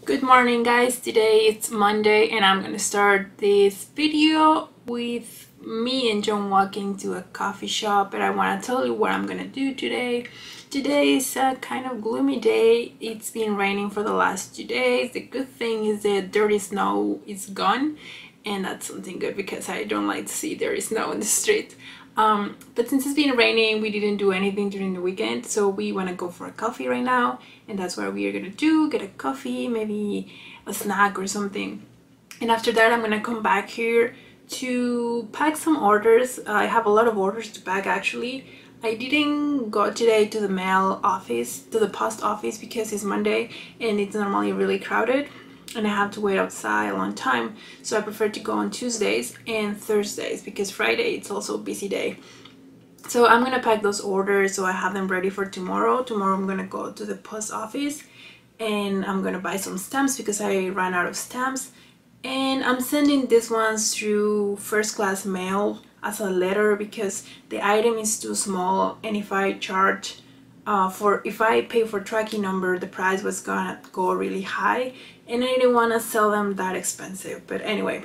Good morning guys, today it's Monday and I'm gonna start this video with me and John walking to a coffee shop, and I want to tell you what I'm gonna do today. Today is a kind of gloomy day. It's been raining for the last 2 days. The good thing is that dirty snow is gone, and that's something good because I don't like to see dirty snow in the street. But since it's been raining, we didn't do anything during the weekend, so we want to go for a coffee right now, and that's what we are gonna do. Get a coffee, maybe a snack or something, and after that I'm gonna come back here to pack some orders. I have a lot of orders to pack actually. I didn't go today to the mail office, to the post office, because it's Monday and it's normally really crowded and I have to wait outside a long time, so I prefer to go on Tuesdays and Thursdays because Friday it's also a busy day. So I'm gonna pack those orders so I have them ready for tomorrow. Tomorrow I'm gonna go to the post office and I'm gonna buy some stamps because I ran out of stamps, and I'm sending these ones through first class mail as a letter because the item is too small, and if I charge if I pay for tracking number, the price was gonna go really high and I didn't want to sell them that expensive. But anyway,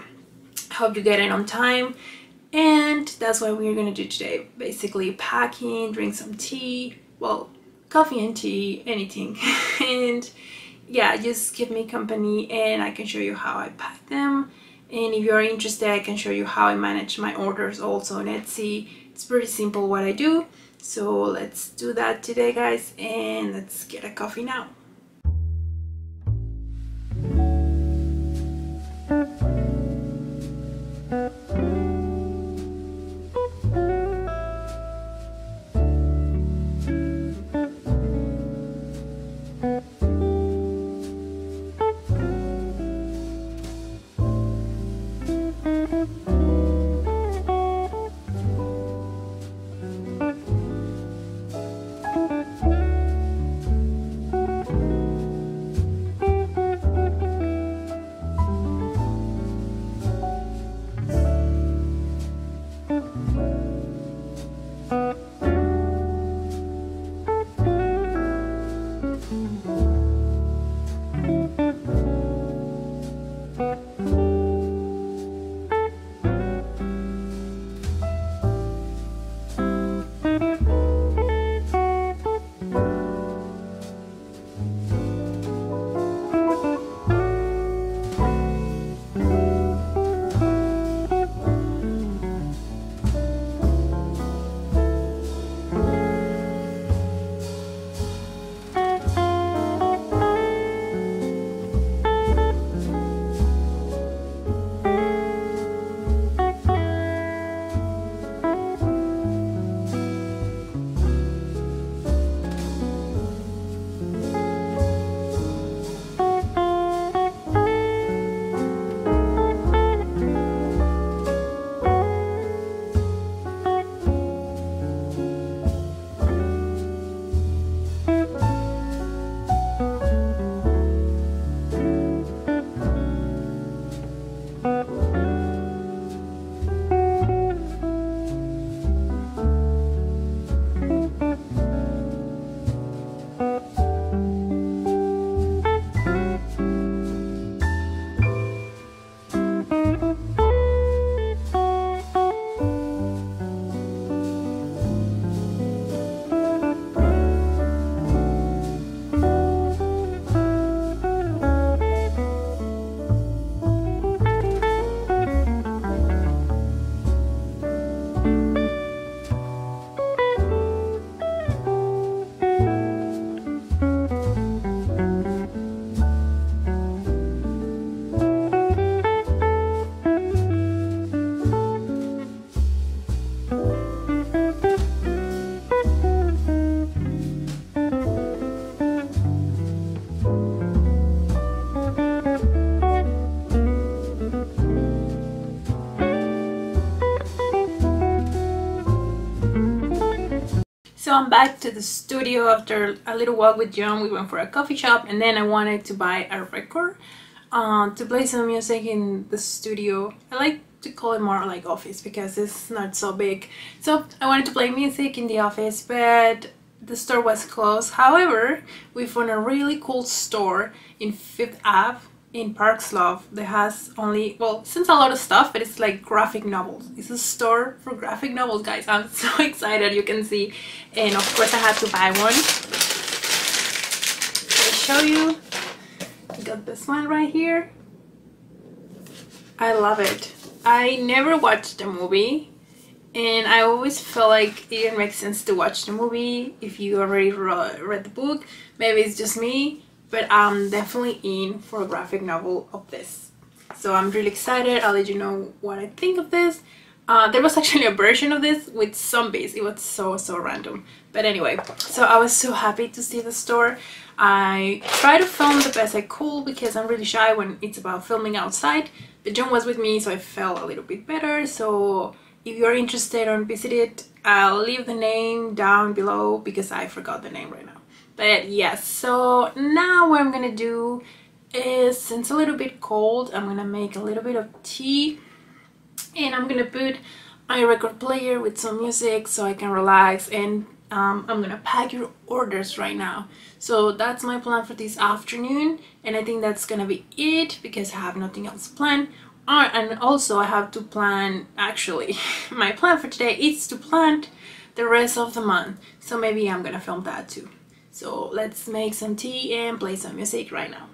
hope you get it on time, and that's what we're gonna do today. Basically packing, drink some tea, well, coffee and tea, anything. And yeah, just keep me company and I can show you how I pack them. And if you're interested, I can show you how I manage my orders also on Etsy. It's pretty simple what I do. So let's do that today guys, and let's get a coffee now. So I'm back to the studio after a little walk with John. We went for a coffee shop and then I wanted to buy a record to play some music in the studio. I like to call it more like office because it's not so big. So I wanted to play music in the office, but the store was closed. However, we found a really cool store in Fifth Ave in Park Slope that has only, well, since a lot of stuff, but it's like graphic novels. It's a store for graphic novels, guys. I'm so excited, you can see. And of course I had to buy one. I'll show you. I got this one right here. I love it. I never watched the movie, and I always felt like it didn't make sense to watch the movie if you already read the book. Maybe it's just me, but I'm definitely in for a graphic novel of this. So I'm really excited. I'll let you know what I think of this. There was actually a version of this with zombies. It was so random. But anyway, so I was so happy to see the store. I tried to film the best I could because I'm really shy when it's about filming outside. But John was with me, so I felt a little bit better. So if you're interested or visit it, I'll leave the name down below because I forgot the name right now. But yes, so now what I'm gonna do is, since it's a little bit cold, I'm gonna make a little bit of tea, and I'm gonna put a record player with some music so I can relax, and I'm gonna pack your orders right now. So that's my plan for this afternoon, and I think that's gonna be it because I have nothing else planned. And also I have to plan, actually my plan for today is to plan the rest of the month, so maybe I'm gonna film that too. So let's make some tea and play some music right now.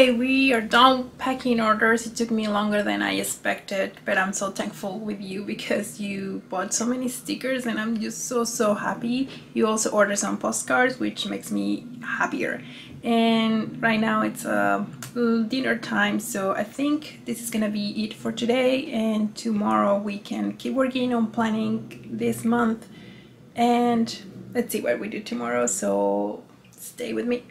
Okay, we are done packing orders. It took me longer than I expected, but I'm so thankful with you because you bought so many stickers and I'm just so happy. You also ordered some postcards, which makes me happier. And right now it's dinner time, so I think this is gonna be it for today, and tomorrow we can keep working on planning this month, and let's see what we do tomorrow, so stay with me.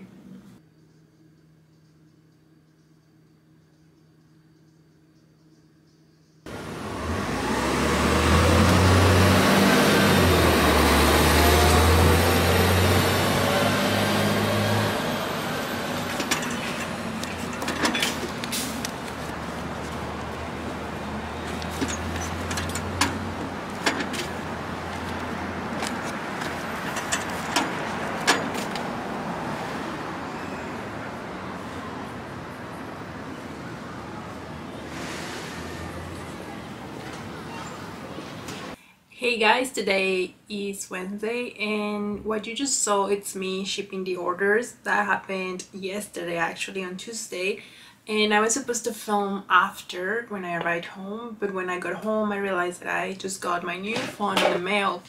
Hey guys, today is Wednesday and what you just saw, it's me shipping the orders. That happened yesterday, actually on Tuesday, and I was supposed to film after when I arrived home, but when I got home I realized that I just got my new phone in the mail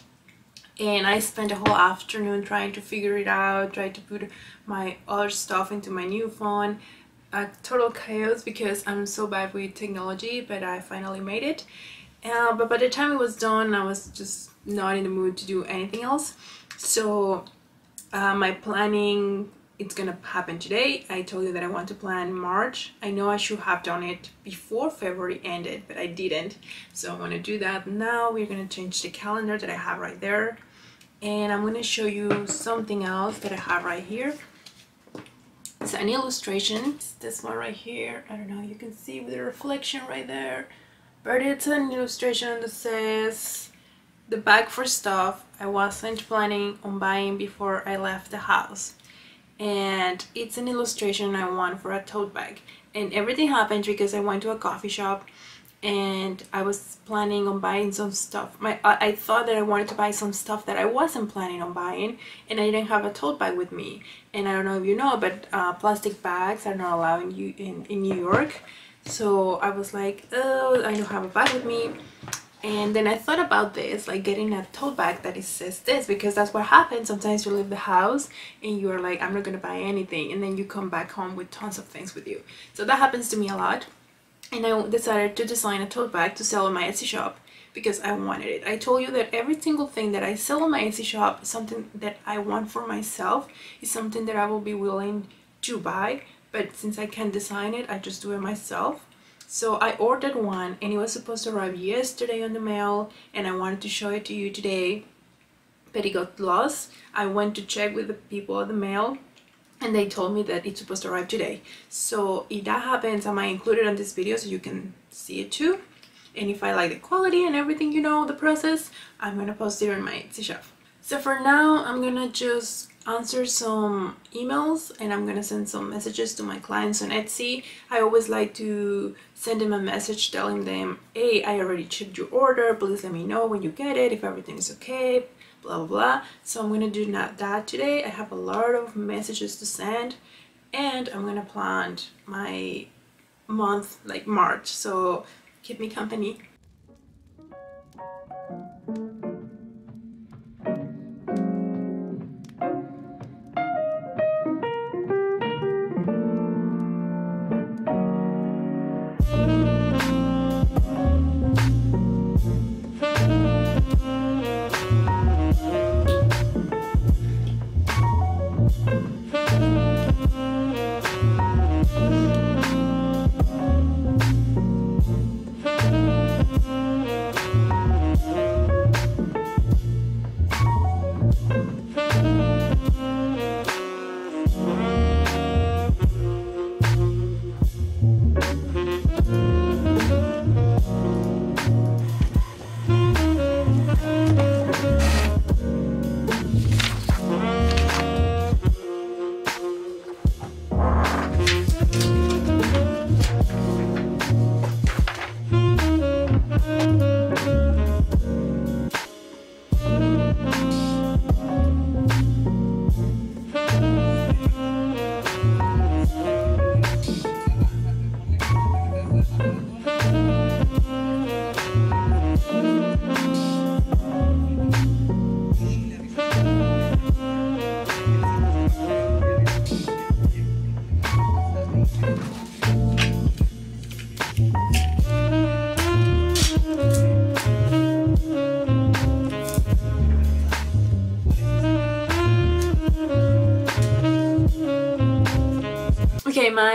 and I spent a whole afternoon trying to figure it out, trying to put my other stuff into my new phone. Total chaos because I'm so bad with technology, but I finally made it. But by the time it was done, I was just not in the mood to do anything else. So my planning, it's gonna happen today. I told you that I want to plan March. I know I should have done it before February ended, but I didn't. So I'm gonna do that now. We're gonna change the calendar that I have right there. And I'm gonna show you something else that I have right here. It's an illustration. It's this one right here. I don't know, you can see with the reflection right there. But it's an illustration that says the bag for stuff I wasn't planning on buying before I left the house. And it's an illustration I want for a tote bag. And everything happened because I went to a coffee shop and I was planning on buying some stuff. I thought that I wanted to buy some stuff that I wasn't planning on buying, and I didn't have a tote bag with me. And I don't know if you know, but plastic bags are not allowed in New York. So I was like, oh, I don't have a bag with me. And then I thought about this, like getting a tote bag that it says this, because that's what happens. Sometimes you leave the house and you're like, I'm not gonna buy anything, and then you come back home with tons of things with you. So that happens to me a lot. And I decided to design a tote bag to sell on my Etsy shop because I wanted it. I told you that every single thing that I sell on my Etsy shop is something that I want for myself, is something that I will be willing to buy. But since I can't design it, I just do it myself. So I ordered one and it was supposed to arrive yesterday on the mail, and I wanted to show it to you today, but it got lost. I went to check with the people at the mail and they told me that it's supposed to arrive today. So if that happens, I might include it on this video so you can see it too. And if I like the quality and everything, you know, the process, I'm gonna post it on my Etsy shop. So for now, I'm gonna just answer some emails and I'm gonna send some messages to my clients on Etsy. I always like to send them a message telling them, hey, I already shipped your order, please let me know when you get it, if everything is okay, blah blah blah. So I'm gonna do that today. I have a lot of messages to send, and I'm gonna plan my month like March, so keep me company.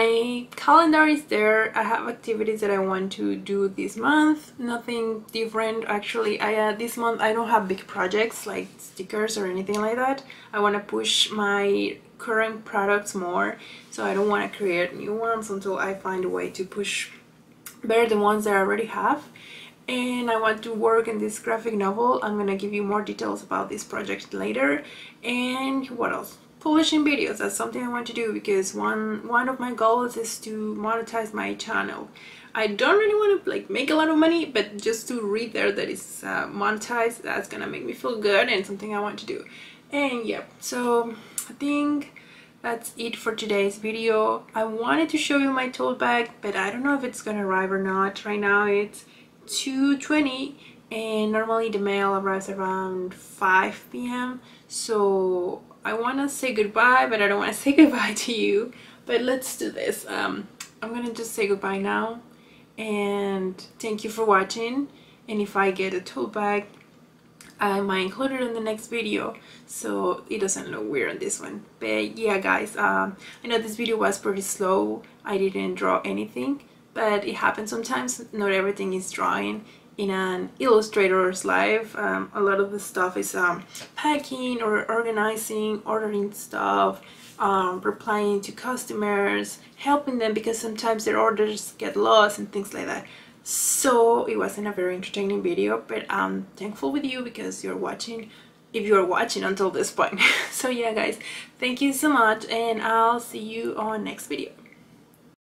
my calendar is there. I have activities that I want to do this month. Nothing different actually. This month I don't have big projects like stickers or anything like that. I want to push my current products more, so I don't want to create new ones until I find a way to push better the ones that I already have. And I want to work in this graphic novel. I'm gonna give you more details about this project later. And what else? Publishing videos. That's something I want to do because one of my goals is to monetize my channel. I don't really want to like make a lot of money, but just to read there that it's monetized, that's gonna make me feel good and something I want to do. And yeah, so I think that's it for today's video. I wanted to show you my tote bag, but I don't know if it's gonna arrive or not. Right now it's 2:20 and normally the mail arrives around 5 p.m. so I want to say goodbye, but I don't want to say goodbye to you. But let's do this. I'm gonna just say goodbye now and thank you for watching. And if I get a tote bag, I might include it in the next video so it doesn't look weird on this one. But yeah guys, I know this video was pretty slow. I didn't draw anything, but it happens sometimes. Not everything is drawing in an illustrator's life. A lot of the stuff is packing or organizing, ordering stuff, replying to customers, helping them because sometimes their orders get lost and things like that. So it wasn't a very entertaining video, but I'm thankful with you because you're watching, if you're watching until this point. So yeah guys, thank you so much and I'll see you on next video.